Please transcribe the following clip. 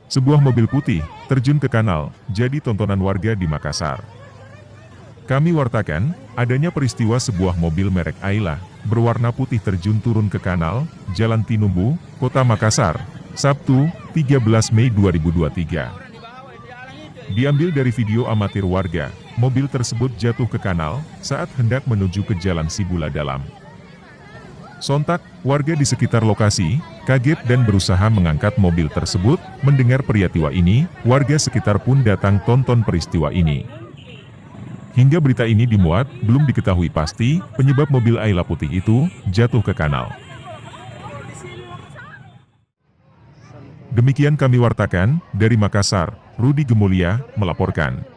Sebuah mobil putih terjun ke kanal, jadi tontonan warga di Makassar. Kami wartakan, adanya peristiwa sebuah mobil merek Ayla, berwarna putih terjun turun ke kanal, Jalan Tinumbu, Kota Makassar, Sabtu, 13 Mei 2023. Diambil dari video amatir warga, mobil tersebut jatuh ke kanal, saat hendak menuju ke Jalan Sibula Dalam. Sontak, warga di sekitar lokasi, kaget dan berusaha mengangkat mobil tersebut. Mendengar peristiwa ini, warga sekitar pun datang tonton peristiwa ini. Hingga berita ini dimuat, belum diketahui pasti, penyebab mobil Ayla putih itu, jatuh ke kanal. Demikian kami wartakan, dari Makassar, Rudi Gemulia, melaporkan.